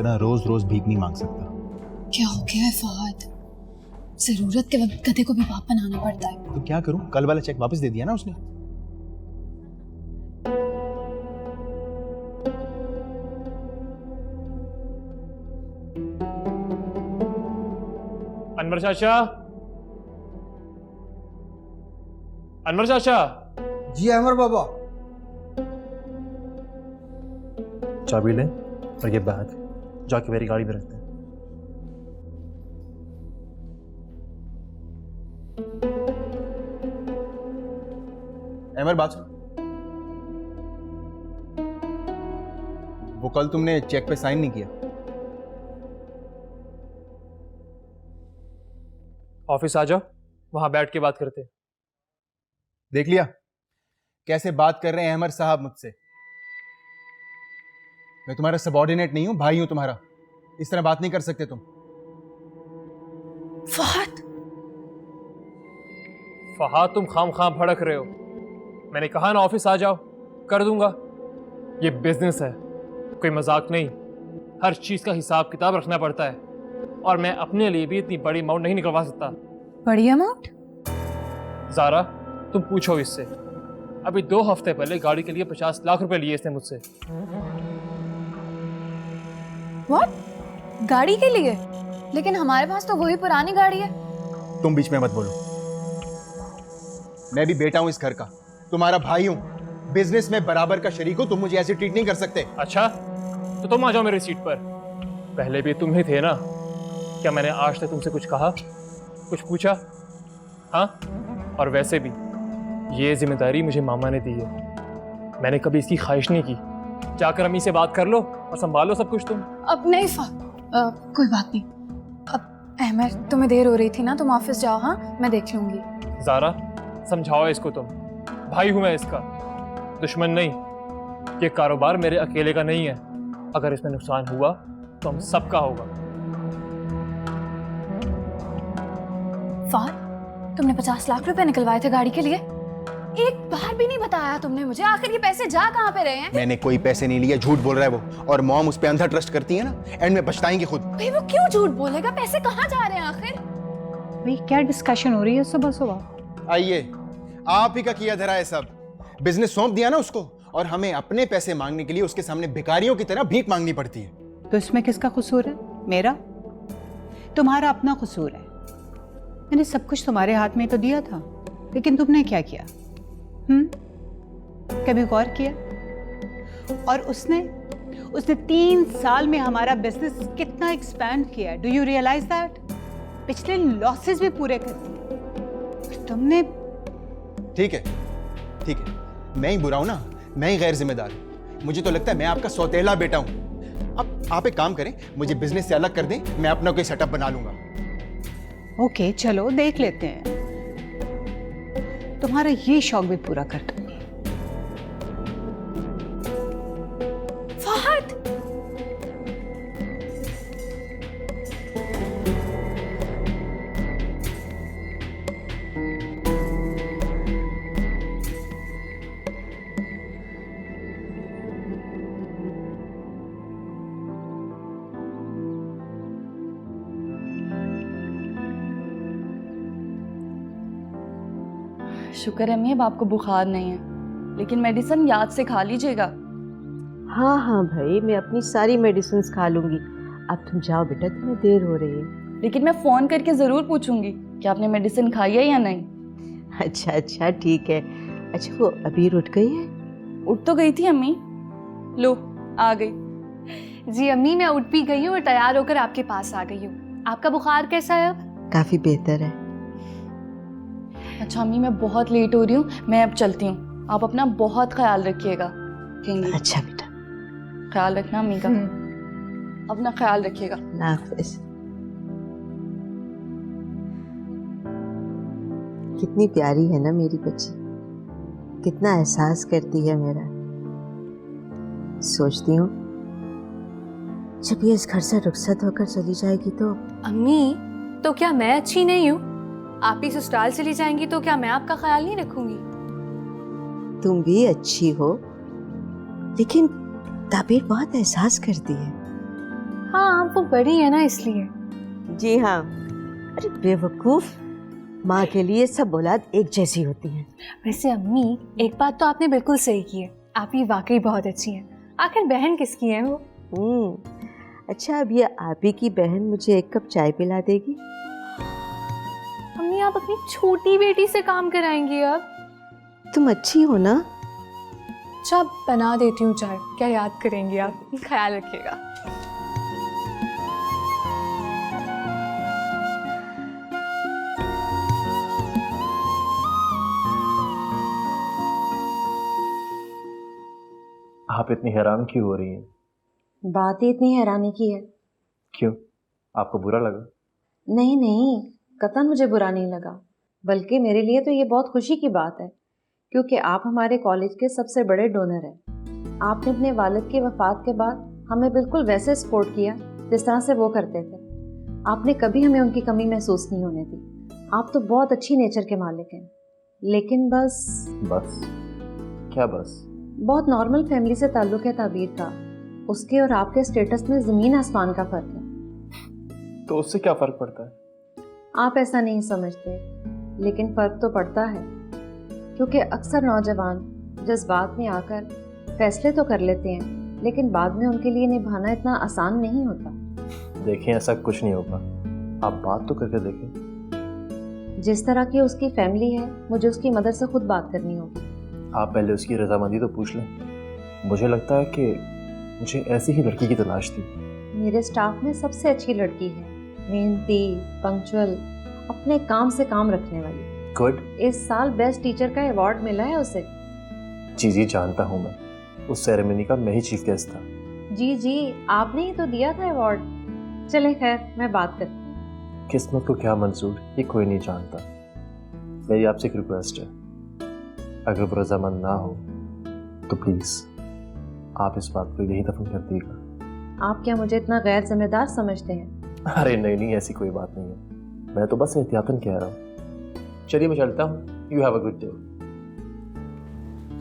तरह रोज रोज भीख नहीं मांग सकता। क्या हो गया है फहद? जरूरत के वक्त गधे को भी बाप बनाना पड़ता है। तो क्या करूं? कल वाला चेक वापस दे दिया ना उसने। अनवर चाचा, अनवर चाचा। जी अमर बाबा। चाबी ले और ये बैग जाके मेरी गाड़ी में रखते हैं। अमर बात सुन, वो कल तुमने चेक पे साइन नहीं किया। ऑफिस आ जाओ, वहां बैठ के बात करते हैं। देख लिया कैसे बात कर रहे हैं अहमद साहब मुझसे? मैं तुम्हारा सबऑर्डिनेट नहीं हूं, भाई हूं तुम्हारा। इस तरह बात नहीं कर सकते तुम। फहद, फहाद तुम खाम भड़क रहे हो। मैंने कहा ना ऑफिस आ जाओ, कर दूंगा। ये बिजनेस है, कोई मजाक नहीं। हर चीज का हिसाब किताब रखना पड़ता है, और मैं अपने लिए भी इतनी बड़ी अमाउंट नहीं निकलवा सकता। बड़ी अमाउंट? ज़ारा, तुम पूछो इससे। अभी 2 हफ्ते पहले गाड़ी के लिए 50 लाख रुपए लिए इसने मुझसे। व्हाट? गाड़ी के लिए? लेकिन हमारे पास तो वही पुरानी गाड़ी है। तुम बीच में मत बोलो। मैं भी बेटा हूं इस घर का, तुम्हारा भाई हूं, बिजनेस में बराबर का शरीक हूं। तुम मुझे ऐसे ट्रीट नहीं कर सकते। अच्छा, तो तुम आ जाओ मेरी सीट पर। पहले भी तुम ही थे ना। क्या मैंने आज तक तुमसे कुछ कहा, कुछ पूछा? हाँ? और वैसे भी ये जिम्मेदारी मुझे मामा ने दी है। मैंने कभी इसकी ख्वाहिश नहीं की। जाकर अम्मी से बात कर लो और संभालो सब कुछ तुम। अब नहीं कोई बात नहीं। अब अहमद, तुम्हें देर हो रही थी ना, तुम ऑफिस जाओ। हाँ, मैं देख लूंगी। ज़ारा, समझाओ इसको तुम। भाई हूं मैं इसका, दुश्मन नहीं। ये कारोबार मेरे अकेले का नहीं है। अगर इसमें नुकसान हुआ तो हम सबका होगा। फहद, तुमने 50 लाख रुपए निकलवाए थे गाड़ी के लिए? एक बार भी नहीं बताया तुमने मुझे। आखिर ये पैसे जा कहाँ पे रहे हैं? मैंने कोई पैसे नहीं लिए, झूठ बोल रहा है वो। और मॉम उस पे अंधा ट्रस्ट करती है ना, एंड में पछताएंगे खुद। भाई वो क्यों झूठ बोलेगा? पैसे कहाँ जा रहे हैं आखिर? भाई क्या डिस्कशन हो रही है सुबह सुबह? आइए, आप ही का किया धरा है सब। बिजनेस सौंप दिया ना उसको, और हमें अपने पैसे मांगने के लिए उसके सामने भिखारियों की तरह भीख मांगनी पड़ती है। तो इसमें किसका कसूर है? मेरा? तुम्हारा अपना कसूर है। मैंने सब कुछ तुम्हारे हाथ में तो दिया था, लेकिन तुमने क्या किया? कभी गौर किया? और उसने 3 साल में हमारा बिजनेस कितना एक्सपैंड किया है। Do you realise that? पिछले लॉसेस भी पूरे कर दिए। तुमने ठीक है, ठीक है, मैं ही बुरा हूं ना, मैं ही गैर जिम्मेदार हूं। मुझे तो लगता है मैं आपका सौतेला बेटा हूं। अब आप एक काम करें, मुझे बिजनेस से अलग कर दें, मैं अपना कोई सेटअप बना लूंगा। ओके, चलो देख लेते हैं। तुम्हारा ये शौक भी पूरा कर दूंगी। फहद, शुक्र है अम्मी, अब आपको बुखार नहीं है। लेकिन मेडिसिन याद से खा लीजिएगा। हाँ हाँ भाई, मैं अपनी सारी मेडिसिन खा लूंगी। अब तुम जाओ बेटा, तुम्हें देर हो रही है। लेकिन मैं फ़ोन करके ज़रूर पूछूंगी कि आपने मेडिसिन खाई है या नहीं। अच्छा अच्छा, ठीक है। अच्छा, वो अबीर उठ गई है? उठ तो गई थी अम्मी, लो आ गई। जी अम्मी, मैं उठ भी गई हूँ और तैयार होकर आपके पास आ गई हूँ। आपका बुखार कैसा है अब? काफी बेहतर है। अच्छा अम्मी, मैं बहुत लेट हो रही हूँ, मैं अब चलती हूँ। आप अपना बहुत ख्याल रखिएगा। अच्छा बेटा, ख्याल रखना अम्मी का। अपना ख्याल रखिएगा। अल्लाह हाफिज। कितनी प्यारी है ना मेरी बच्ची, कितना एहसास करती है मेरा। सोचती हूँ जब ये इस घर से रुखसत होकर चली जाएगी तो। अम्मी, तो क्या मैं अच्छी नहीं हूँ? आप ही ससुराल चली जाएंगी तो क्या मैं आपका ख्याल नहीं रखूंगी? तुम भी अच्छी हो, लेकिन ताबीर बहुत एहसास करती है। हाँ वो बड़ी है ना इसलिए। जी हाँ। अरे बेवकूफ, माँ के लिए सब औलाद एक जैसी होती हैं। वैसे अम्मी एक बात तो आपने बिल्कुल सही की है, आप ही वाकई बहुत अच्छी हैं। आखिर बहन किसकी है वो? अच्छा, अब ये आप ही की बहन मुझे एक कप चाय पिला देगी? अम्मी आप अपनी छोटी बेटी से काम कराएंगी अब? तुम अच्छी हो ना? अच्छा बना देती हूँ चाय, क्या याद करेंगी आप, ख्याल रखिएगा। आप इतनी हैरान क्यों हो रही हैं? बात ही इतनी हैरानी की है। क्यों, आपको बुरा लगा? नहीं नहीं, कतई मुझे बुरा नहीं लगा, बल्कि मेरे लिए तो ये बहुत खुशी की बात है, क्योंकि आप हमारे कॉलेज के सबसे बड़े डोनर हैं। आपने अपने वालिद की वफ़ात के बाद हमें बिल्कुल वैसे सपोर्ट किया जिस तरह से वो करते थे। आपने कभी हमें उनकी कमी महसूस नहीं होने दी। आप तो बहुत अच्छी नेचर के मालिक हैं, लेकिन बस क्या बस? बहुत नॉर्मल फैमिली से ताल्लुक़ है ताबीर का। उसके और आपके स्टेटस में ज़मीन आसमान का फ़र्क है। तो उससे क्या फ़र्क पड़ता है? आप ऐसा नहीं समझते, लेकिन फ़र्क तो पड़ता है, क्योंकि अक्सर नौजवान जज्बात में आकर फैसले तो कर लेते हैं, लेकिन बाद में उनके लिए निभाना इतना आसान नहीं होता। देखें, ऐसा कुछ नहीं होगा, आप बात तो करके देखें। जिस तरह की उसकी फैमिली है, मुझे उसकी मदर से खुद बात करनी होगी। आप पहले उसकी रजामंदी तो पूछ लें। मुझे लगता है कि मुझे ऐसी ही लड़की की तलाश थी। मेरे स्टाफ में सबसे अच्छी लड़की है, मेहनती, पंक्चुअल, अपने काम से काम रखने वाली। गुड। इस साल बेस्ट टीचर का अवार्ड मिला है उसे। जी जानता हूँ मैं, उस सेरेमनी का मैं ही चीफ गेस्ट था। जी आपने ही तो दिया था अवार्ड। चले खैर, मैं बात करती हूँ। किस्मत को क्या मंजूर, ये कोई नहीं जानता। मेरी आपसे एक रिक्वेस्ट है, अगर वो रजामंद ना हो तो प्लीज आप इस बात को यही दफन कर दीजिएगा। आप क्या मुझे इतना गैर जिम्मेदार समझते हैं? अरे नहीं, ऐसी कोई बात नहीं है, मैं तो बस एहतियातन कह रहा हूँ। चलिए मैं चलता हूँ। You have a good day.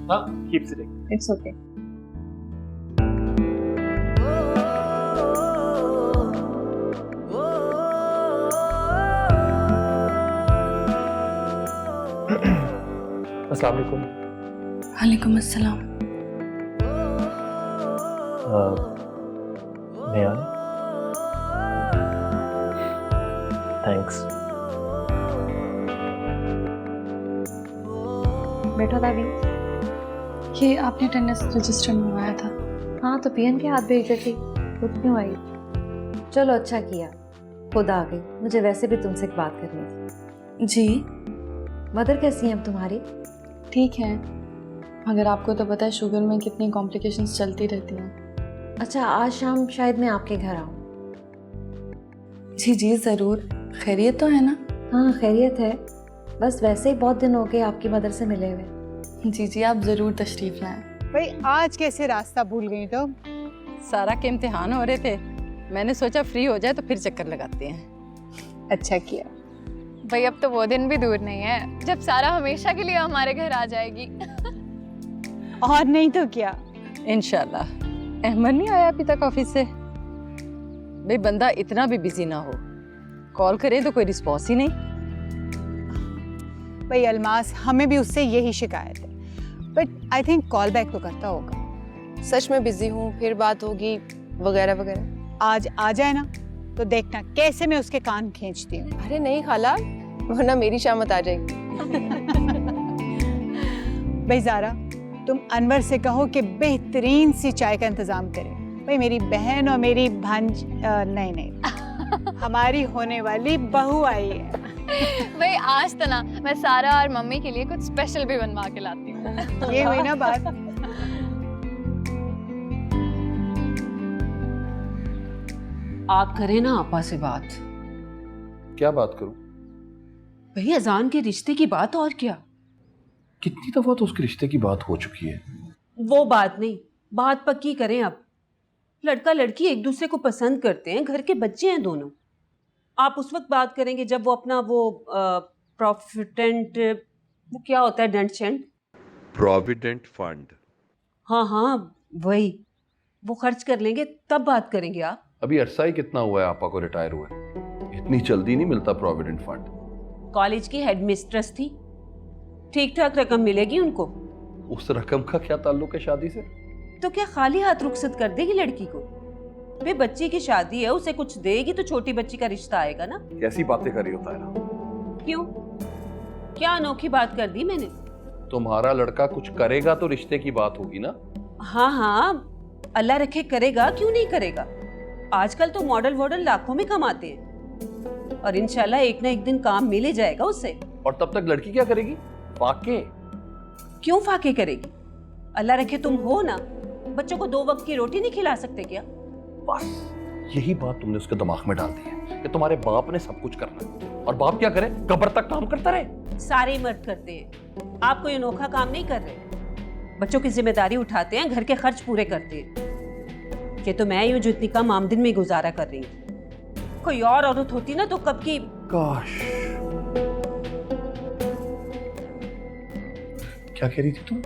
हाँ, कीप सिटिंग। It's okay. अस्सलाम वालेकुम। वालेकुम अस्सलाम। मैं आया? थैंक्स। बैठो दादी। ये आपने अटेंडेंस रजिस्टर मंगवाया था? हाँ, तो पीएन के हाथ भेज थी, खुद क्यों आई? चलो अच्छा किया, खुद आ गई। मुझे वैसे भी तुमसे एक बात करनी थी। जी। मदर कैसी हैं अब तुम्हारी? ठीक है, मगर आपको तो पता है शुगर में कितनी कॉम्प्लिकेशंस चलती रहती हैं। अच्छा, आज शाम शायद मैं आपके घर आऊँ। जी ज़रूर। खैरियत तो है ना? हाँ खैरियत है, बस वैसे ही बहुत दिन हो गए आपकी मदर से मिले हुए। जी आप ज़रूर तशरीफ़ लाएं। भाई आज कैसे रास्ता भूल गई तुम? सारा के इम्तिहान हो रहे थे, मैंने सोचा फ्री हो जाए तो फिर चक्कर लगाते हैं। अच्छा किया। भाई अब तो वो दिन भी दूर नहीं है जब सारा हमेशा के लिए हमारे घर आ जाएगी। और नहीं तो क्या। इंशाल्लाह। अहमद नहीं आया अभी तक ऑफिस से? भाई बंदा इतना भी बिजी ना हो, कॉल करें तो कोई रिस्पॉन्स ही नहीं। भाई अलमास, हमें भी उससे यही शिकायत है, but I think call back तो करता होगा। सच में बिजी हूँ, फिर बात होगी वगैरह वगैरह। आज आ जाए ना तो देखना कैसे मैं उसके कान खींचती हूँ। अरे नहीं खाला, वरना मेरी शामत आ जाएगी। भाई ज़ारा, तुम अनवर से कहो कि बेहतरीन सी चाय का इंतज़ाम करे। भाई मेरी बहन और मेरी भांज नहीं हमारी होने वाली बहू आई है। भाई आज तो ना मैं सारा और मम्मी के लिए कुछ स्पेशल भी बनवा के लाती हूँ। ये हुई ना बात। आप करें ना आपा से बात। क्या बात करूं? वही अजान के रिश्ते की बात, और क्या। कितनी दफा तो उसके रिश्ते की बात हो चुकी है। वो बात नहीं, बात पक्की करें अब। लड़का लड़की एक दूसरे को पसंद करते हैं, घर के बच्चे हैं दोनों। आप उस वक्त बात करेंगे जब वो अपना वो प्रोविडेंट, वो क्या होता है, डेंट प्रोविडेंट फंड। हाँ वही, वो खर्च कर लेंगे तब बात करेंगे आप। अभी अरसा ही कितना हुआ है आपा को रिटायर हुए, इतनी जल्दी नहीं मिलता प्रोविडेंट फंड। कॉलेज की हेडमिस्ट्रेस थी, ठीक ठाक रकम मिलेगी उनको। उस रकम का क्या ताल्लुक है शादी से? तो क्या खाली हाथ रुखसत कर देगी लड़की को? वे बच्ची की शादी है, उसे कुछ देगी तो छोटी बच्ची का रिश्ता आएगा ना। कैसी बातें कर रही हो तायरा? क्यों, क्या अनोखी बात कर दी मैंने? तुम्हारा लड़का कुछ करेगा तो रिश्ते की बात होगी ना। हाँ हाँ, अल्लाह रखे करेगा, क्यों नहीं करेगा। आजकल तो मॉडल वॉडल लाखों में कमाते हैं और इंशाल्लाह एक ना एक दिन काम मिल ही जाएगा उससे। और तब तक लड़की क्या करेगी? फाके? क्यों फाके करेगी? अल्लाह रखे तुम हो ना, बच्चों को 2 वक्त की रोटी नहीं खिला सकते क्या? बस यही बात तुमने उसके दिमाग में डाल दी है कि तुम्हारे बाप ने सब कुछ करना है, और बाप क्या करे? कब्र तक काम करता रहे। सारे मर्द करते हैं, आप कोई अनोखा काम नहीं कर रहे। बच्चों की जिम्मेदारी उठाते हैं, घर के खर्च पूरे करते हैं। ये तो मैं ही हूँ जो इतनी कम आमदन में गुजारा कर रही हूँ। कोई और औरत होती ना तो कब की। काश। क्या कह रही थी तुम?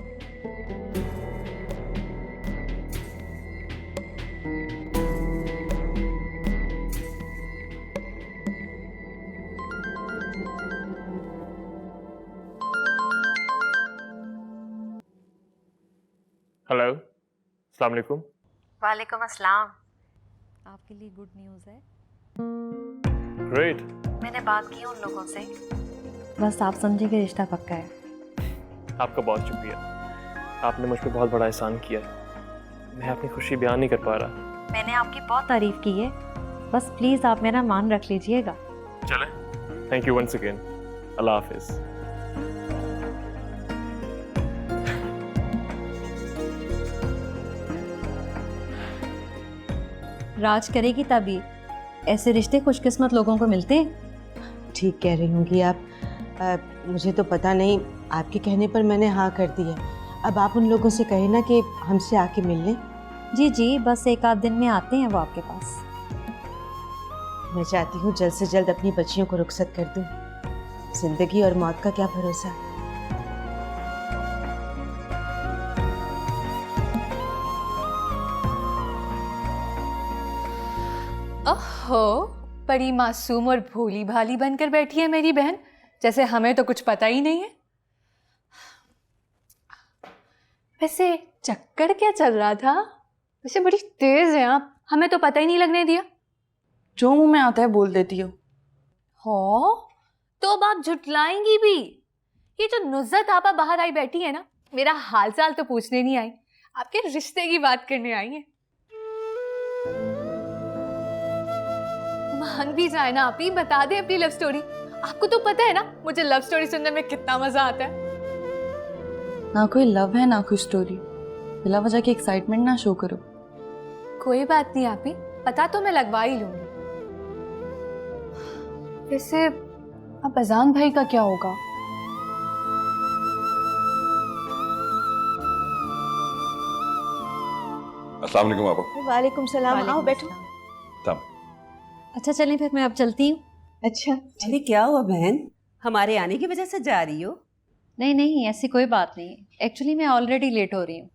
हेलो, अस्सलाम वालेकुम। वालेकुम अस्सलाम। आपके लिए गुड न्यूज़ है। ग्रेट। मैंने बात की उन लोगों से, बस आप समझे कि रिश्ता पक्का है। आपका बहुत शुक्रिया, आपने मुझ पर बहुत बड़ा एहसान किया। मैं अपनी खुशी बयान नहीं कर पा रहा। मैंने आपकी बहुत तारीफ की है, बस प्लीज़ आप मेरा मान रख लीजिएगा। चले, थैंक यू वंस अगेन। अल्लाह हाफिज। राज करेगी तभी, ऐसे रिश्ते खुशकिस्मत लोगों को मिलते हैं। ठीक कह रही होंगी आप। मुझे तो पता नहीं, आपके कहने पर मैंने हाँ कर दी है। अब आप उन लोगों से कहें ना कि हमसे आके मिल लें। जी जी, बस 1 आध दिन में आते हैं वो आपके पास। मैं चाहती हूँ जल्द से जल्द अपनी बच्चियों को रुखसत कर दूँ। जिंदगी और मौत का क्या भरोसा। ओहो, बड़ी मासूम और भोली भाली बनकर बैठी है मेरी बहन, जैसे हमें तो कुछ पता ही नहीं है। वैसे चक्कर क्या चल रहा था? वैसे बड़ी तेज है आप, हमें तो पता ही नहीं लगने दिया। जो मुंह में आता है बोल देती हो। हो तो अब आप झुटलाएंगी भी। ये जो नुज़्ज़त आपा बाहर आई बैठी है ना, मेरा हाल चाल तो पूछने नहीं आई, आपके रिश्ते की बात करने आई है। मान भी जाए ना आप ही, बता दे अपनी लव स्टोरी। आपको तो पता है ना मुझे लव स्टोरी सुनने में कितना मजा आता है। ना कोई लव है ना कोई स्टोरी, बिला वजह की एक्साइटमेंट ना शो करो। कोई बात नहीं आप ही, पता तो मैं लगवा ही लूंगी। वैसे अब अजान भाई का क्या होगा? अस्सलाम वालेकुम आपा। वालेकुम सलाम। आओ बैठो। तब अच्छा चलें फिर, मैं अब चलती हूँ। अच्छा, अरे क्या हुआ बहन, हमारे आने की वजह से जा रही हो? नहीं नहीं, ऐसी कोई बात नहीं। एक्चुअली मैं ऑलरेडी लेट हो रही हूँ।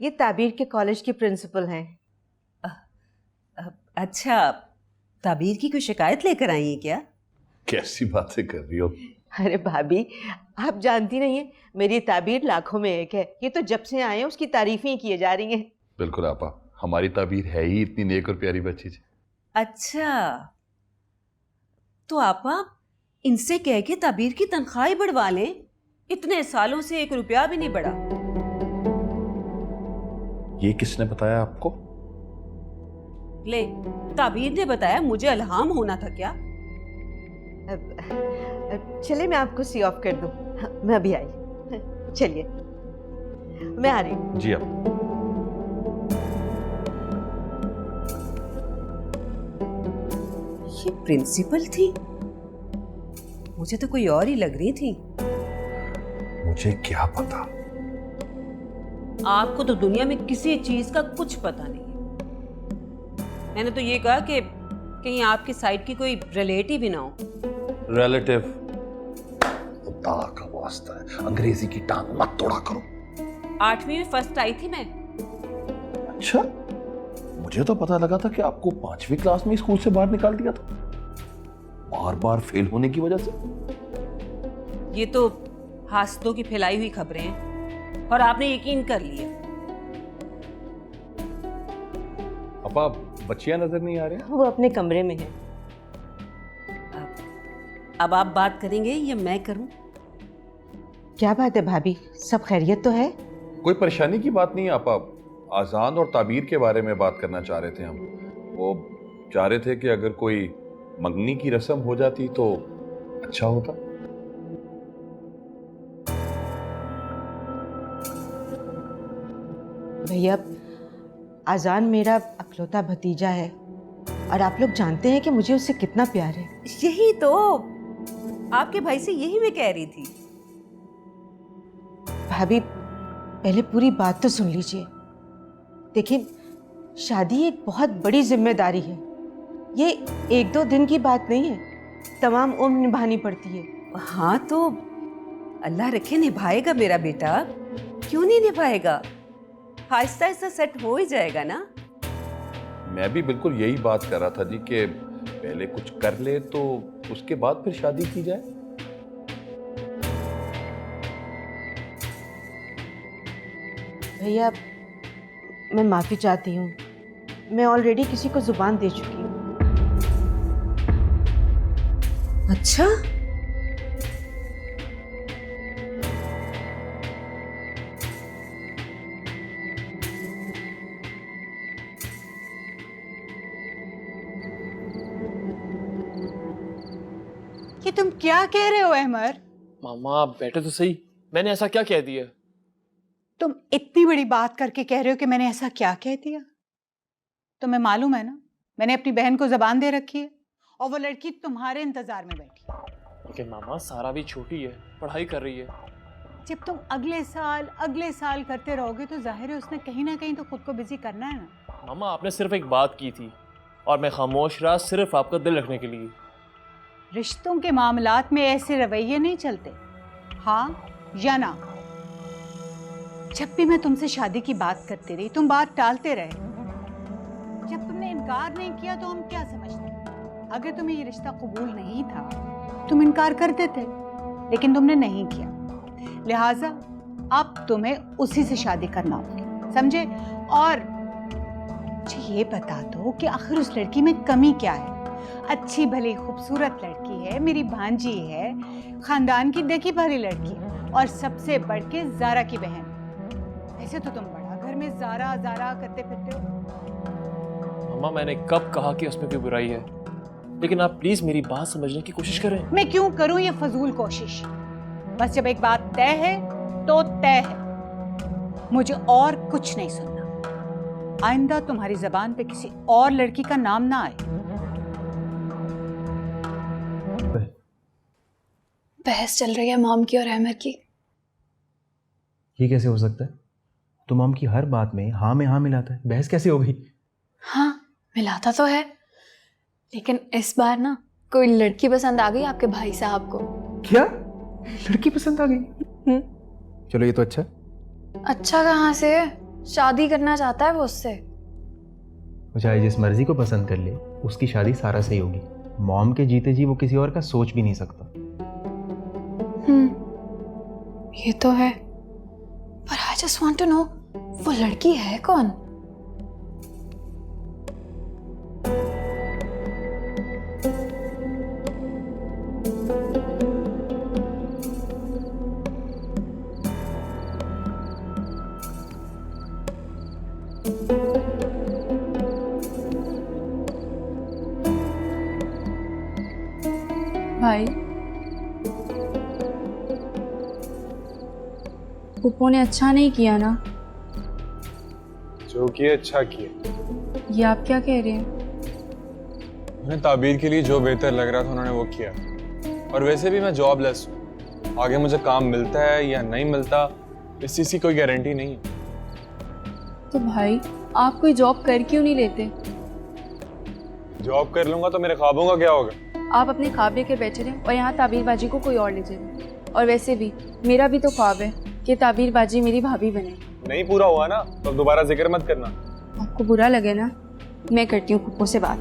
ये ताबीर के कॉलेज की प्रिंसिपल हैं। अच्छा, ताबीर की कोई शिकायत लेकर आई है क्या? कैसी बातें कर रही हो? अरे भाभी, आप जानती नहीं है, मेरी ताबीर लाखों में एक है। ये तो जब से आए हैं उसकी तारीफें ही किए जा रही हैं। बिल्कुल आपा, हमारी ताबीर है ही इतनी नेक और प्यारी बच्ची थी। अच्छा, तो आपा इनसे कह के ताबीर की तनख्वाह ही बढ़वा लें। इतने सालों से 1 रुपया भी नहीं बढ़ा। ये किसने बताया आपको? ले, ताबीर ने बताया, मुझे इल्हाम होना था क्या? चले मैं आपको सी ऑफ कर दूं। मैं अभी आई। चलिए, मैं आ रही हूँ। जी आप। ये प्रिंसिपल थी? मुझे तो कोई और ही लग रही थी। मुझे क्या पता। आपको तो दुनिया में किसी चीज का कुछ पता नहीं है। मैंने तो ये कहा कि कहीं आपके साइड की कोई रिलेटिव ही ना हो। रिलेटिव? खुदा का वास्ता है, अंग्रेजी की टांग मत तोड़ा करो। 8वीं में फर्स्ट आई थी मैं। अच्छा, मुझे तो पता लगा था कि आपको 5वीं क्लास में स्कूल से बाहर निकाल दिया था, बार बार फेल होने की वजह से। ये तो हासदों की फैलाई हुई खबरें हैं और आपने यकीन कर लिया। अपा, बच्चियां नजर नहीं आ रही? वो अपने कमरे में है। अब आप बात करेंगे या मैं करूं? क्या बात है भाभी, सब खैरियत तो है? कोई परेशानी की बात नहीं है आपा, आजान और ताबीर के बारे में बात करना चाह रहे थे हम। वो चाह रहे थे कि अगर कोई मंगनी की रस्म हो जाती तो अच्छा होता। भैया, आजान मेरा अकलौता भतीजा है और आप लोग जानते हैं कि मुझे उससे कितना प्यार है। यही तो आपके भाई से यही मैं कह रही थी। भाभी, पहले पूरी बात तो सुन लीजिए। देखिए, शादी एक बहुत बड़ी जिम्मेदारी है। ये 1-2 दिन की बात नहीं है, तमाम उम्र निभानी पड़ती है। हाँ तो अल्लाह रखे निभाएगा मेरा बेटा, क्यों नहीं निभाएगा? आहिस्ता आहिस्ता सेट हो ही जाएगा ना। मैं भी बिल्कुल यही बात कर रहा था जी कि पहले कुछ कर ले तो उसके बाद फिर शादी की जाए। भैया, मैं माफ़ी चाहती हूँ। मैं ऑलरेडी किसी को जुबान दे चुकी हूँ। अच्छा, ये तुम क्या कह रहे हो अहमर? मामा आप बैठे तो सही, मैंने ऐसा क्या कह दिया? तुम इतनी बड़ी बात करके कह रहे हो कि मैंने ऐसा क्या कह दिया? तुम्हें मालूम है ना, मैंने अपनी बहन को जबान दे रखी है और वो लड़की तुम्हारे इंतजार में बैठी है। लेकिन मामा सारा भी छोटी है, पढ़ाई कर रही है। जब तुम अगले साल करते रहोगे तो जाहिर है उसने कहीं ना कहीं तो खुद को बिजी करना है ना। मामा आपने सिर्फ एक बात की थी और मैं खामोश रहा सिर्फ आपका दिल रखने के लिए। रिश्तों के मामलात में ऐसे रवैये नहीं चलते, हाँ या ना। जब भी मैं तुमसे शादी की बात करती रही तुम बात टालते रहे। जब तुमने इनकार नहीं किया तो हम क्या समझते? अगर तुम्हें ये रिश्ता कबूल नहीं था तुम इनकार कर देते, लेकिन तुमने नहीं किया, लिहाजा अब तुम्हें उसी से शादी करना होगी, समझे? और मुझे ये बता दो कि आखिर उस लड़की में कमी क्या है? अच्छी भली खूबसूरत लड़की है, मेरी भांजी है, खानदान की देखी भली लड़की है और सबसे बढ़ के ज़ारा की बहन। ऐसे तो तुम बड़ा घर में ज़ारा ज़ारा करते फिरते हो। मामा मैंने कब कहा कि उसमें कोई बुराई है? लेकिन आप प्लीज मेरी बात समझने की कोशिश करें। मैं क्यों करूं ये फजूल कोशिश? बस जब एक बात तय है तो तय है, मुझे और कुछ नहीं सुनना। आइंदा तुम्हारी जबान पे किसी और लड़की का नाम ना आए। बहस चल रही है मॉम की और अहमद की। ये कैसे हो सकता है? तो मॉम की हर बात में हाँ मिलाता है, बहस कैसे हो गई? हाँ मिलाता तो है, लेकिन इस बार ना कोई लड़की पसंद आ गई आपके भाई साहब को। क्या? लड़की पसंद आ गई? चलो ये तो अच्छा। अच्छा कहाँ से? शादी करना चाहता है वो उससे। वो चाहे जिस मर्जी को पसंद कर ले, उसकी शादी सारा से ही होगी। मॉम के जीते जी वो किसी और का सोच भी नहीं सकता। ये तो है, पर I just want to know वो लड़की है कौन? भाई, पुप्पो ने अच्छा नहीं किया ना? जो किए अच्छा किए। ये आप क्या कह रहे हैं? उन्हें ताबीर के लिए जो बेहतर लग रहा था उन्होंने वो किया। और वैसे भी मैं जॉबलेस हूँ, आगे मुझे काम मिलता है या नहीं मिलता इस चीज़ की कोई गारंटी नहीं है। तो भाई आप कोई जॉब कर क्यों नहीं लेते? जॉब कर लूंगा तो मेरे ख्वाबों का क्या होगा? आप अपने ख्वाब लेके बैठे रहे और यहाँ ताबीर बाजी को कोई और ले जाए। और वैसे भी मेरा भी तो ख्वाब है कि ताबीर बाजी मेरी भाभी बने। नहीं पूरा हुआ ना तो दोबारा जिक्र मत करना। आपको बुरा लगे ना मैं करती हूँ पप्पू से बात।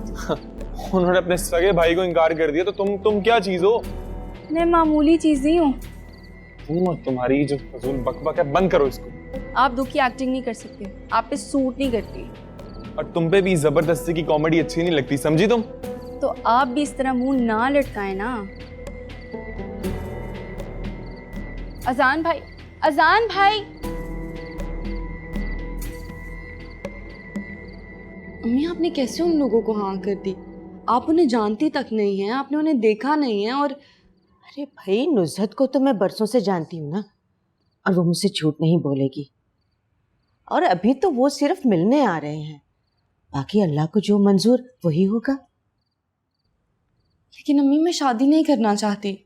उन्होंने अपने सगे भाई को इनकार कर दिया तो तुम क्या चीज हो? मैं मामूली चीज नहीं हूँ। तुम्हारी जो फजूल बकबक है बंद करो इसको। आप दुख की एक्टिंग नहीं कर सकते, आप पे सूट नहीं करती। और तुम पे भी जबरदस्ती की कॉमेडी अच्छी नहीं लगती, समझी तुम? तो आप भी इस तरह मुंह ना लटकाएं ना। अजान भाई, अजान भाई। अम्मी आपने कैसे उन लोगों को हाँ कर दी? आप उन्हें जानती तक नहीं है, आपने उन्हें देखा नहीं है। और अरे भाई, नुज़हत को तो मैं बरसों से जानती हूँ ना, और वो मुझसे झूठ नहीं बोलेगी। और अभी तो वो सिर्फ मिलने आ रहे हैं, बाकी अल्लाह को जो मंजूर वही होगा। लेकिन अम्मी मैं शादी नहीं करना चाहती।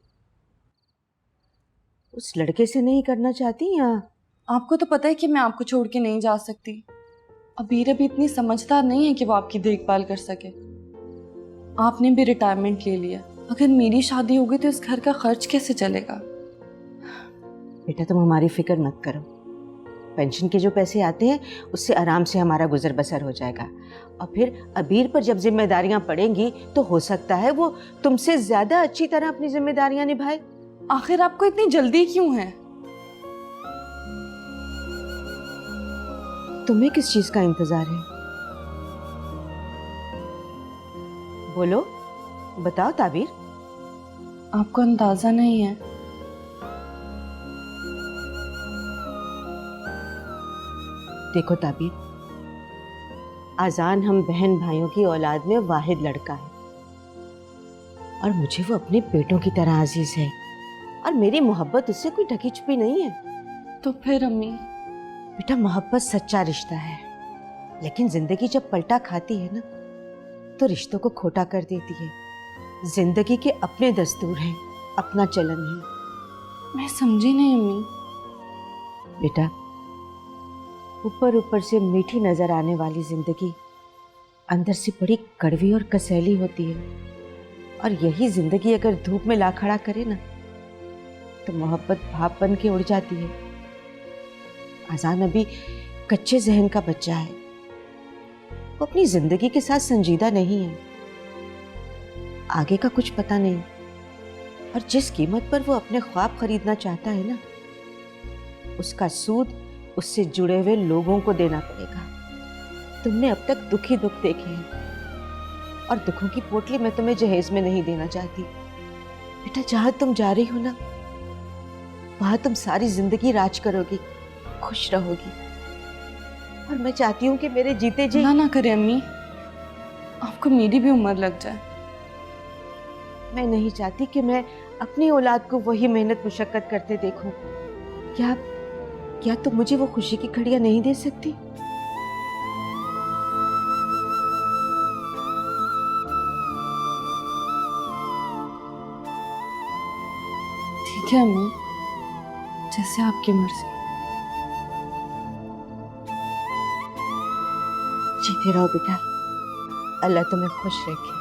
उस लड़के से नहीं करना चाहती या? आपको तो पता है कि मैं आपको छोड़ के नहीं जा सकती। अबीर अभी इतनी समझदार नहीं है कि वो आपकी देखभाल कर सके। आपने भी रिटायरमेंट ले लिया, अगर मेरी शादी होगी तो इस घर का खर्च कैसे चलेगा? बेटा तुम हमारी फिक्र मत करो, पेंशन के जो पैसे आते हैं उससे आराम से हमारा गुजर बसर हो जाएगा। और फिर अबीर पर जब जिम्मेदारियां पड़ेंगी तो हो सकता है वो तुमसे ज्यादा अच्छी तरह अपनी जिम्मेदारियां निभाए। आखिर आपको इतनी जल्दी क्यों है? तुम्हें किस चीज का इंतजार है? बोलो, बताओ ताबीर। आपको अंदाजा नहीं है। देखो ताबीर, आजान हम बहन भाइयों की औलाद में वाहिद लड़का है, और मुझे वो अपने बेटों की तरह अजीज है, और मेरी मोहब्बत उससे कोई ढकी छुपी नहीं है। तो फिर अम्मी? बेटा मोहब्बत सच्चा रिश्ता है, लेकिन जिंदगी जब पलटा खाती है ना तो रिश्तों को खोटा कर देती है। जिंदगी के अपने दस्तूर हैं, अपना चलन है। मैं समझी नहीं अम्मी। बेटा ऊपर ऊपर से मीठी नजर आने वाली जिंदगी अंदर से बड़ी कड़वी और कसैली होती है, और यही जिंदगी अगर धूप में ला खड़ा करे ना तो मोहब्बत भाप बन के उड़ जाती है। आजान अभी कच्चे जहन का बच्चा है, वो अपनी जिंदगी के साथ संजीदा नहीं है, आगे का कुछ पता नहीं, और जिस कीमत पर वो अपने ख्वाब खरीदना चाहता है ना उसका सूद उससे जुड़े हुए लोगों को देना पड़ेगा। तुमने अब तक दुख ही दुख देखे हैं, और दुखों की पोटली मैं तुम्हें जहेज में नहीं देना चाहती। बेटा जहां तुम जा रही हो ना वहां तुम सारी जिंदगी राज करोगी, खुश रहोगी, और मैं चाहती हूँ कि मेरे जीते जी ना करें अम्मी, आपको मेरी भी उम्र लग जाए। मैं नहीं चाहती कि मैं अपनी औलाद को वही मेहनत मुशक्कत करते देखूं। क्या तुम मुझे वो खुशी की घड़ियां नहीं दे सकती? ठीक है अम्मी, जैसे आपकी मर्जी। जीते रहो बेटा, अल्लाह तुम्हें खुश रखे,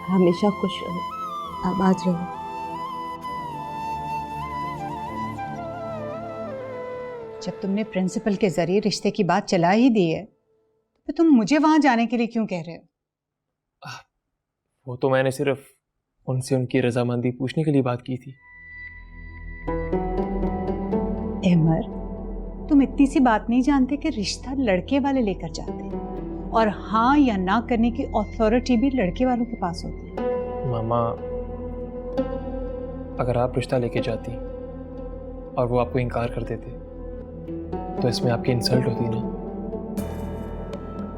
हमेशा खुश रहो, आबाद रहो। जब तुमने प्रिंसिपल के जरिए रिश्ते की बात चला ही दी है तो तुम मुझे वहां जाने के लिए क्यों कह रहे हो? वो तो मैंने सिर्फ उनसे उनकी रजामंदी पूछने के लिए बात की थी। अहमर, तुम इतनी सी बात नहीं जानते कि रिश्ता लड़के वाले लेकर जाते हैं, और हाँ या ना करने की अथॉरिटी भी लड़के वालों के पास होती है। मामा, अगर आप रिश्ता लेके जाती और वो आपको इनकार कर देते तो इसमें आपकी इंसल्ट होती ना।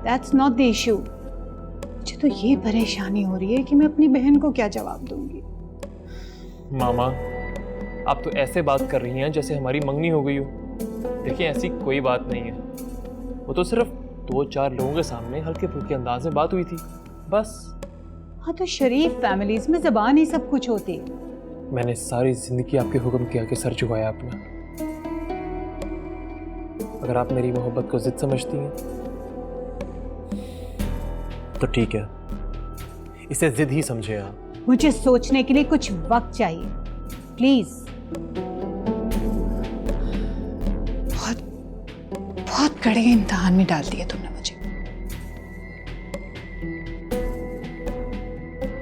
That's not the issue. मुझे तो ये परेशानी हो रही है कि मैं अपनी बहन को क्या जवाब दूंगी। मामा, आप तो ऐसे बात कर रही हैं जैसे हमारी मंगनी हो गई हो। देखिए ऐसी कोई बात नहीं है, वो तो सिर्फ 2-4 लोगों के सामने हल्के फुल्के अंदाज में बात हुई थी, बस। हाँ तो शरीफ फैमिलीज में ज़बान ही सब कुछ होती है। मैंने सारी जिंदगी आपके हुक्म के आगे सर झुकाया अपना। अगर आप मेरी मोहब्बत को जिद समझती हैं तो ठीक है, इसे जिद ही समझे आप। मुझे सोचने के लिए कुछ वक्त चाहिए, प्लीज। बहुत बहुत कड़े इम्तिहान में डाल दिया तुमने मुझे।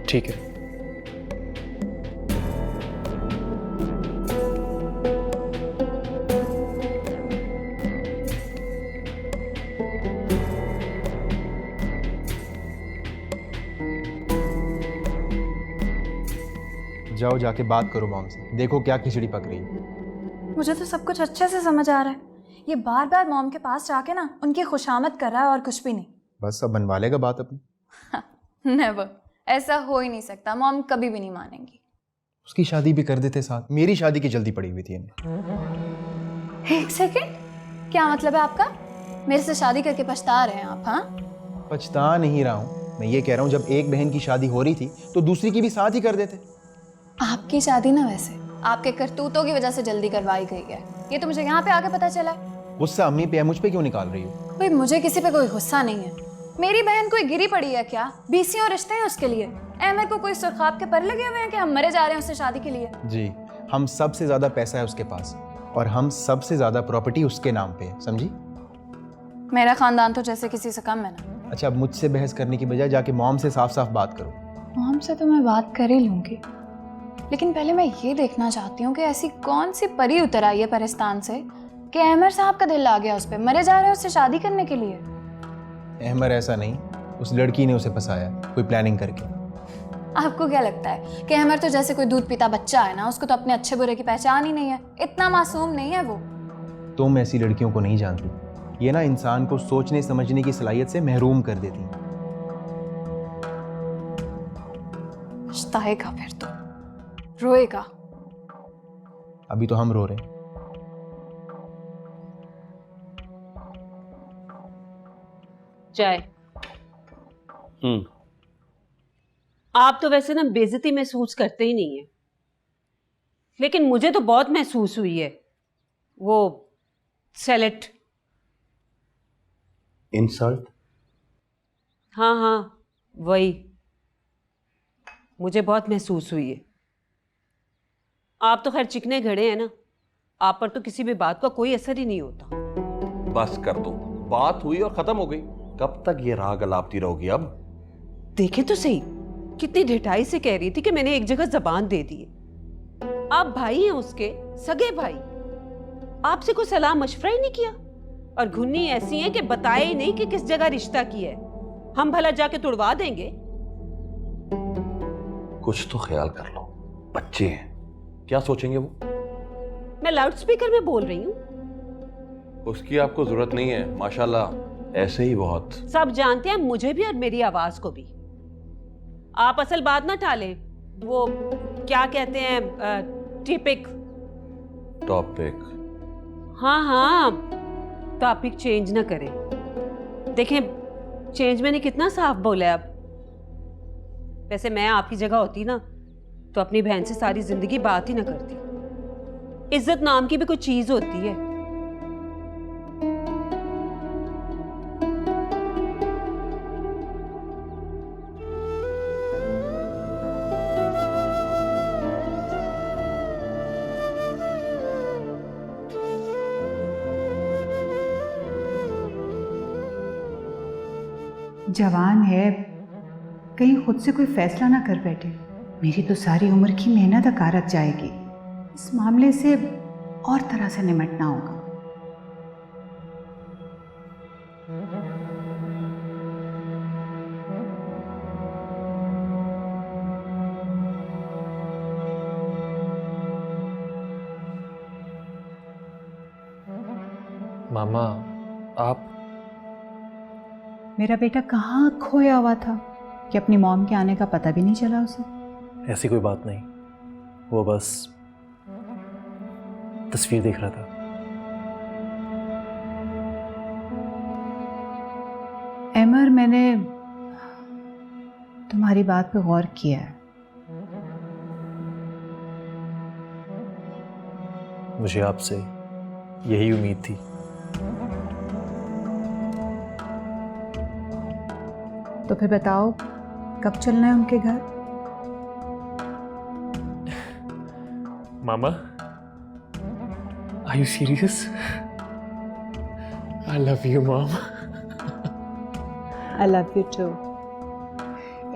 ठीक है, जाओ जाके बात करो मॉम से, देखो क्या खिचड़ी पक रही है। मुझे तो सब कुछ अच्छे से समझ आ रहा है। ये बार बार मॉम के पास जाके ना उनकी खुशामद कर रहा है और कुछ भी नहीं। बस अब बनवा लेगा बात अपनी। नेवर, ऐसा हो ही नहीं सकता। मॉम कभी भी नहीं मानेंगी। उसकी शादी भी कर देते साथ, मेरी शादी की जल्दी पड़ी हुई थी इन्हें। एक सेकेंड, क्या मतलब है आपका? मेरे से शादी करके पछता रहे हैं आप? हाँ, पछता नहीं रहा हूँ, मैं ये कह रहा हूँ जब एक बहन की शादी हो रही थी तो दूसरी की भी साथ ही कर देते। आपकी शादी ना वैसे आपके करतूतों की वजह से जल्दी करवाई गई है। ये तो मुझे यहाँ पे आके पता चला है। गुस्सा अम्मी पे है, मुझ पे क्यों निकाल रही हो? भाई मुझे किसी पे कोई गुस्सा नहीं है। मेरी बहन कोई गिरी पड़ी है क्या? 20 और रिश्ते हैं उसके लिए। अहमद को कोई सुरखाब के पर लगे हुए हैं कि हम मरे जा रहे हैं उससे शादी के लिए? जी, हम सबसे ज्यादा पैसा है उसके पास और हम सबसे ज्यादा प्रॉपर्टी उसके नाम पे है, समझी? मेरा खानदान तो जैसे किसी से कम है ना। अच्छा, अब मुझसे बहस करने की बजाय जाके मॉम से साफ साफ बात करो। मॉम से तो मैं बात कर ही लूंगी, लेकिन पहले मैं ये देखना चाहती हूँ कि ऐसी कौन सी परी उतर आई है परिस्तान से कि अहमद साहब का दिल आ गया उस पर, मरे जा रहे हैं उससे शादी करने के लिए। अहमद ऐसा नहीं, उस लड़की ने उसे फंसाया कोई प्लानिंग करके। आपको क्या लगता है कि अहमद तो जैसे कोई दूध पीता बच्चा है ना, उसको तो अपने अच्छे बुरे की पहचान ही नहीं है। इतना मासूम नहीं है वो। तुम ऐसी लड़कियों को नहीं जानती, ये ना इंसान को सोचने समझने की सलाहियत से महरूम कर देती। पछताएगा फिर तो, रोएगा। अभी तो हम रो रहे हैं। चाय। आप तो वैसे ना बेइज्जती महसूस करते ही नहीं है, लेकिन मुझे तो बहुत महसूस हुई है वो सेलेक्ट। इंसल्ट? हाँ हाँ, वही मुझे बहुत महसूस हुई है। आप तो खैर चिकने घड़े हैं ना, आप पर तो किसी भी बात का कोई असर ही नहीं होता। बस कर दो, बात हुई और खत्म हो गई। कब तक ये राग अलापती रहोगी? अब देखे तो सही, कितनी ढिठाई से कह रही थी कि मैंने एक जगह जबान दे दी है। आप भाई हैं उसके, सगे भाई। आपसे कोई सलाह मशवरा ही नहीं किया। और घुन्नी ऐसी है कि बताए ही नहीं कि किस जगह रिश्ता किया है। हम भला जाके तुड़वा देंगे? कुछ तो ख्याल कर लो, बच्चे हैं, क्या सोचेंगे वो? मैं लाउड स्पीकर में बोल रही हूँ। उसकी आपको जरूरत नहीं है, माशाल्लाह ऐसे ही बहुत। सब जानते हैं, मुझे भी और मेरी आवाज को भी। आप असल बात ना टालें, वो क्या कहते हैं, टिपिक टॉपिक। हाँ हाँ, टॉपिक चेंज ना करें। देखें, चेंज मैंने कितना साफ बोला है। अब वैसे मैं आपकी जगह होती ना तो अपनी बहन से सारी जिंदगी बात ही ना करती। इज्जत नाम की भी कोई चीज होती है। जवान है, कहीं खुद से कोई फैसला ना कर बैठे। मेरी तो सारी उम्र की मेहनत अकारत जाएगी। इस मामले से और तरह से निपटना होगा। मामा, आप मेरा बेटा कहाँ खोया हुआ था कि अपनी मॉम के आने का पता भी नहीं चला उसे। ऐसी कोई बात नहीं, वो बस तस्वीर देख रहा था। एमर, मैंने तुम्हारी बात पे गौर किया है। मुझे आपसे यही उम्मीद थी। तो फिर बताओ, कब चलना है उनके घर? Mama, are you serious? I love you, Mom. I love you too.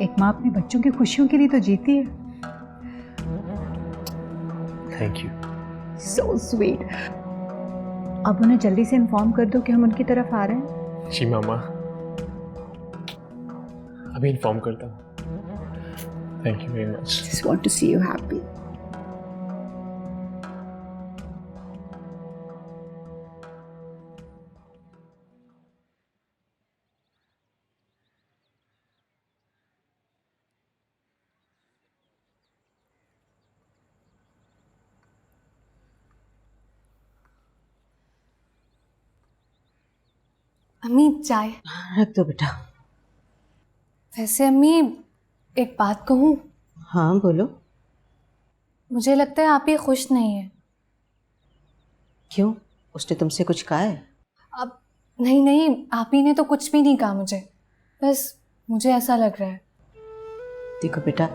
एक माँ अपने बच्चों की खुशियों के लिए तो जीती है। Thank you. So sweet. अब उन्हें जल्दी से इन्फॉर्म कर दो कि हम उनकी तरफ आ रहे हैं। जी मामा, अभी इन्फॉर्म करता हूँ। Thank you very much. Just want to see you happy. अम्मी चाय। रख दो बेटा। वैसे अम्मी एक बात कहूँ, हाँ बोलो। मुझे लगता है आप ये खुश नहीं है। क्यों, उसने तुमसे कुछ कहा है? अब नहीं नहीं, आप ही ने तो कुछ भी नहीं कहा मुझे, बस मुझे ऐसा लग रहा है। देखो बेटा,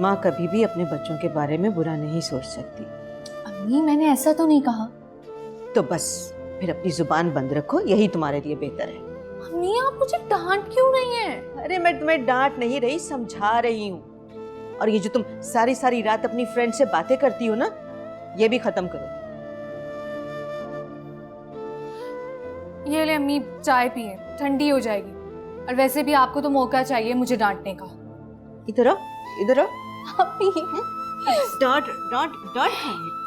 माँ कभी भी अपने बच्चों के बारे में बुरा नहीं सोच सकती। अम्मी मैंने ऐसा तो नहीं कहा। तो बस फिर अपनी जुबान बंद रखो, यही तुम्हारे लिए बेहतर है। अम्मी आप मुझे डांट क्यों रही हैं? अरे मैं तुम्हें डांट नहीं रही, समझा रही हूँ। और ये जो तुम सारी सारी रात अपनी फ्रेंड से बातें करती हो ना, ये भी खत्म करो। ये ले अम्मी चाय पिए, ठंडी हो जाएगी। और वैसे भी आपको तो मौका चाहिए मुझे डांटने का। इधर आओ, इधर आओ। अम्मी डांट डांट डांट।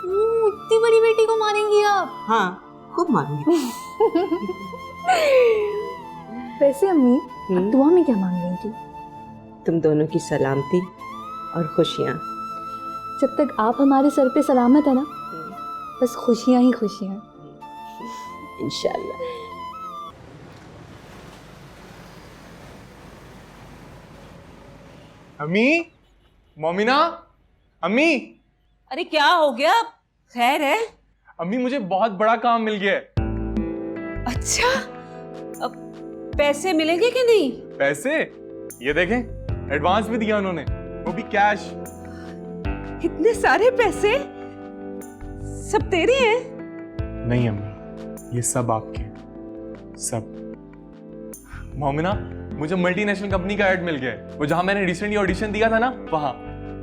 इतनी बड़ी बेटी को मारेंगी आप? हाँ खूब मारूंगी। वैसे अम्मी आप दुआ में क्या मांग रही थी? तुम दोनों की सलामती और खुशियाँ। जब तक आप हमारे सर पे सलामत है ना, बस खुशियाँ ही खुशियाँ। इंशाल्लाह। अम्मी, मोमिना, अम्मी। अरे क्या हो गया? खैर है? अम्मी मुझे बहुत बड़ा काम मिल गया है। अच्छा, अब पैसे मिलेंगे कि नहीं? पैसे? ये देखें, एडवांस भी दिया उन्होंने, वो भी कैश। इतने सारे पैसे सब तेरे हैं? नहीं अम्मी, ये सब आपके हैं, सब। मोमिना, मुझे मल्टीनेशनल कंपनी का ऐड मिल गया है, वो जहां मैंने रिसेंटली ऑडिशन दिया था ना, वहां।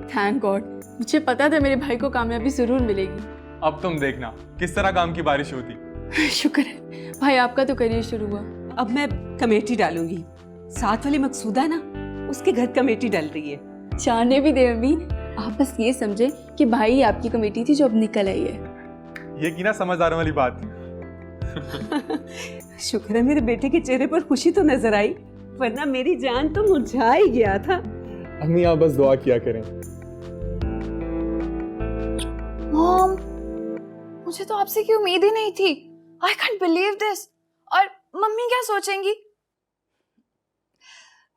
थैंक गॉड, मुझे पता था मेरे भाई को कामयाबी जरूर मिलेगी। अब तुम देखना किस तरह काम की बारिश होती। शुक्र है भाई, आपका तो करियर शुरू हुआ। अब मैं कमेटी डालूंगी। साथ वाली मकसूदा ना, उसके घर कमेटी डल रही है। जाने भी दे अम्मी, आप बस ये समझे कि भाई ही आपकी कमेटी थी जो अब निकल आई है। ये की ना समझदारों वाली बात। शुक्र है मेरे बेटे के चेहरे पर खुशी तो नजर आई, वरना मेरी जान तो मुरझा ही गया था। अम्मी आप बस दुआ किया करें। मॉम, मुझे तो आपसे की उम्मीद ही नहीं थी। I can't believe this. और मम्मी क्या सोचेंगी?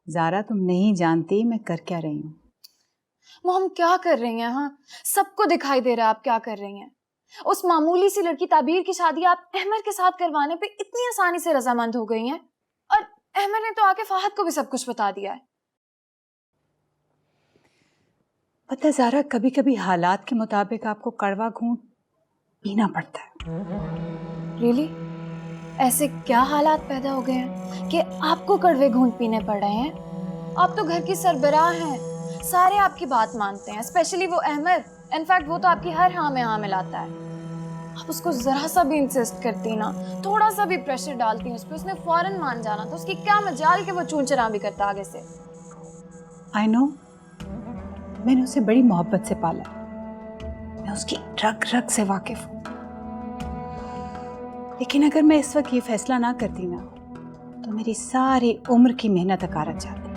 ज़ारा तुम नहीं जानती मैं कर क्या रही हूँ। मॉम क्या कर रही हैं? हाँ, सबको दिखाई दे रहा है आप क्या कर रही हैं। उस मामूली सी लड़की ताबीर की शादी आप अहमद के साथ करवाने पे इतनी आसानी से रजामंद हो गई हैं, और अहमद ने तो आके फहद को भी सब कुछ बता दिया है। पता है ज़ारा, कभी कभी हालात के मुताबिक आपको कड़वा घूंट पीना पड़ता है। रियली? ऐसे क्या हालात पैदा हो गए हैं कि आपको कड़वे घूंट पीने पड़ रहे हैं? आप तो घर की सरबराह हैं, सारे आपकी बात मानते हैं, स्पेशली वो अहमद। इनफैक्ट वो तो आपकी हर हाँ में हाँ मिलाता है। आप उसको जरा सा भी इंसिस्ट करती ना, थोड़ा सा भी प्रेशर डालती उस पर, उसने फौरन मान जाना था। उसकी क्या मजाल कि वो चून चरा भी करता आगे से। आई नो, मैंने उसे बड़ी मोहब्बत से पाला, मैं उसकी रग रग से वाकिफ हूँ। लेकिन अगर मैं इस वक्त ये फैसला ना करती ना, तो मेरी सारी उम्र की मेहनत अकारत जाती।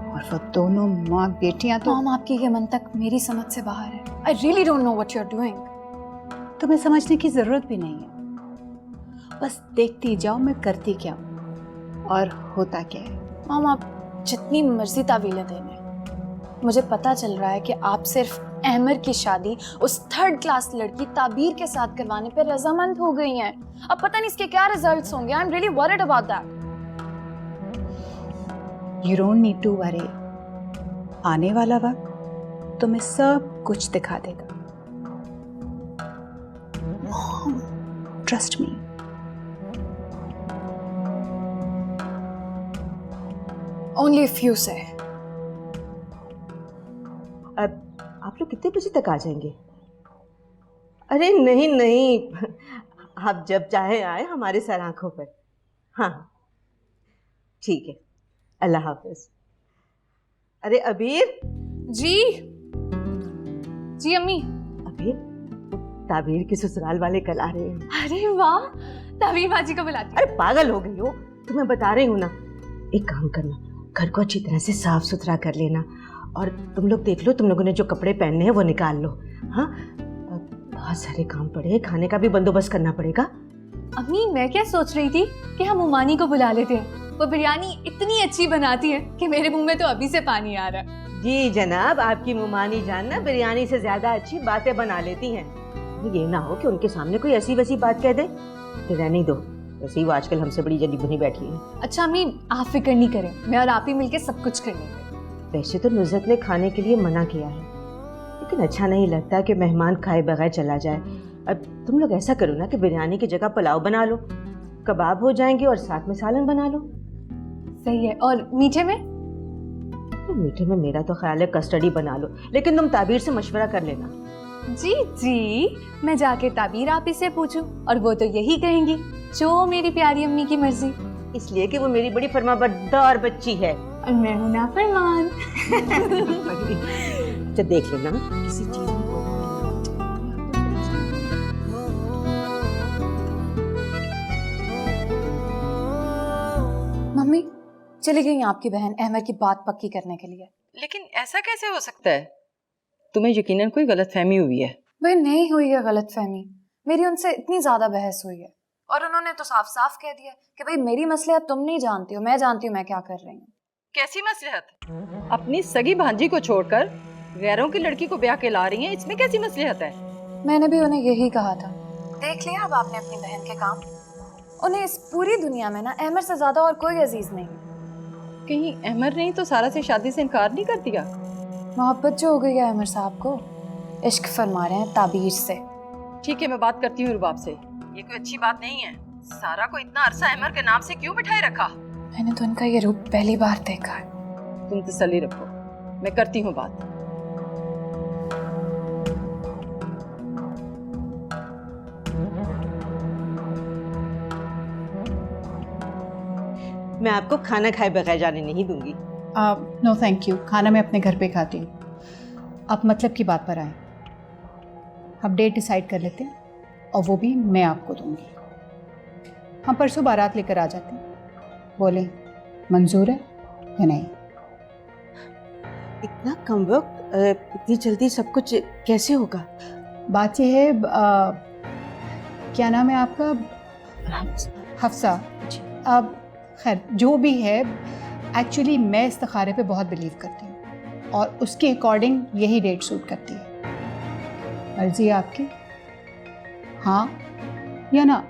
और वो दोनों माँ बेटियां तो। मॉम, आपकी ये मंतक मेरी समझ से बाहर है। I really don't know what you are doing. तुम्हें समझने की जरूरत भी नहीं है, बस देखती जाओ मैं करती क्या हूँ और होता क्या है। मॉम, आप जितनी मर्जी तावीलें देने, मुझे पता चल रहा है कि आप सिर्फ अहमद की शादी उस थर्ड क्लास लड़की ताबीर के साथ करवाने पे रजामंद हो गई हैं। अब पता नहीं इसके क्या रिजल्ट्स होंगे। I am really worried about that. You don't need to worry, आने वाला वक्त तुम्हें सब कुछ दिखा देगा। Trust me. Only a few say. अब आप लोग कितने बजे तक आ जाएंगे? अरे नहीं नहीं, आप जब चाहे आए, हमारे सर आंखों पर। हाँ ठीक है, अल्लाह हाफिज। अरे अबीर। जी जी अम्मी। अबीर, ताबीर के ससुराल वाले कल आ रहे हैं। अरे वाह, ताबीर बाजी को बुलाती। अरे पागल हो गई हो, तुम्हें बता रही हूँ ना। एक काम करना, घर को अच्छी तरह से साफ सुथरा कर लेना, और तुम लोग देख लो, तुम लोगों ने जो कपड़े पहनने हैं वो निकाल लो। हाँ, बहुत सारे काम पड़े हैं, खाने का भी बंदोबस्त करना पड़ेगा। अम्मी मैं क्या सोच रही थी कि हम उमानी को बुला लेते हैं, वो बिरयानी इतनी अच्छी बनाती है कि मेरे मुंह में तो अभी से पानी आ रहा है। जी जनाब, आपकी मुमानी जान ना बिरयानी से ज्यादा अच्छी बातें बना लेती हैं। ये ना हो कि उनके सामने कोई ऐसी वैसी बात कह दे। तो रहने दो, वैसे ही वो आजकल हमसे बड़ी जली बुनी बैठी है। अच्छा अम्मी आप फिक्र नहीं करें, मैं और आप ही मिलके सब कुछ कर लेंगे। वैसे तो नुज़रत ने खाने के लिए मना किया है, लेकिन अच्छा नहीं लगता कि मेहमान खाए बगैर चला जाए। अब तुम लोग ऐसा करो ना कि बिरयानी की जगह पुलाव बना लो, कबाब हो जाएंगे और साथ में सालन बना लो। सही है। और मीठे में? तो मीठे में मेरा तो ख्याल है कस्टर्ड बना लो, लेकिन तुम ताबीर से मशवरा कर लेना। जी जी, मैं जाके ताबीर आप ही से पूछूं, और वो तो यही कहेंगी जो मेरी प्यारी अम्मी की मर्जी। इसलिए कि वो मेरी बड़ी फरमाबरदार बच्ची है और मैं हूं नाफरमान। तो देख लेना किसी चीज में। मम्मी चली गई आपकी बहन अहमद की बात पक्की करने के लिए। लेकिन ऐसा कैसे हो सकता है? तुम्हें यकीनन कोई गलतफहमी हुई है। भाई नहीं हुई है गलतफहमी, मेरी उनसे इतनी ज्यादा बहस हुई है, और उन्होंने तो साफ साफ कह दिया कि भाई मेरी मसलियत तुम नहीं जानती हो, मैं जानती हूँ मैं क्या कर रही हूँ। कैसी मसलिहत? अपनी सगी भांजी को छोड़कर गैरों की लड़की को ब्याह के ला रही हैं, इसमें कैसी मसलिहत है? मैंने भी उन्हें यही कहा था। देख लिया अब आपने अपनी बहन के काम। उन्हें इस पूरी दुनिया में ना अहमद से ज्यादा और कोई अजीज नहीं। कहीं अहमद ने तो सारा से शादी से इनकार नहीं कर दिया? मोहब्बत जो हो गई है अहमद साहब को, इश्क फरमा रहे हैं ताबीर से। ठीक है, मैं बात करती हूँ रुबाब से। ये कोई अच्छी बात नहीं है। सारा को इतना अरसा अहमद के नाम से क्यों बिठाए रखा? मैंने तो उनका ये रूप पहली बार देखा है। तुम तसल्ली रखो, मैं करती हूँ बात। मैं आपको खाना खाए बगैर जाने नहीं दूंगी। नो थैंक यू, खाना मैं अपने घर पे खाती हूँ। आप मतलब की बात पर आए, हम डेट डिसाइड कर लेते हैं, और वो भी मैं आपको दूंगी। हम परसों बारात लेकर आ जाते हैं। बोले मंजूर है या नहीं? इतना कम वक्त, इतनी जल्दी सब कुछ कैसे होगा? बात यह है, क्या नाम है आपका? हफ्सा। अब खैर जो भी है, एक्चुअली मैं इस्तिखारे पे बहुत बिलीव करती हूँ, और उसके अकॉर्डिंग यही डेट सूट करती है। मर्जी है आपकी, हाँ या ना?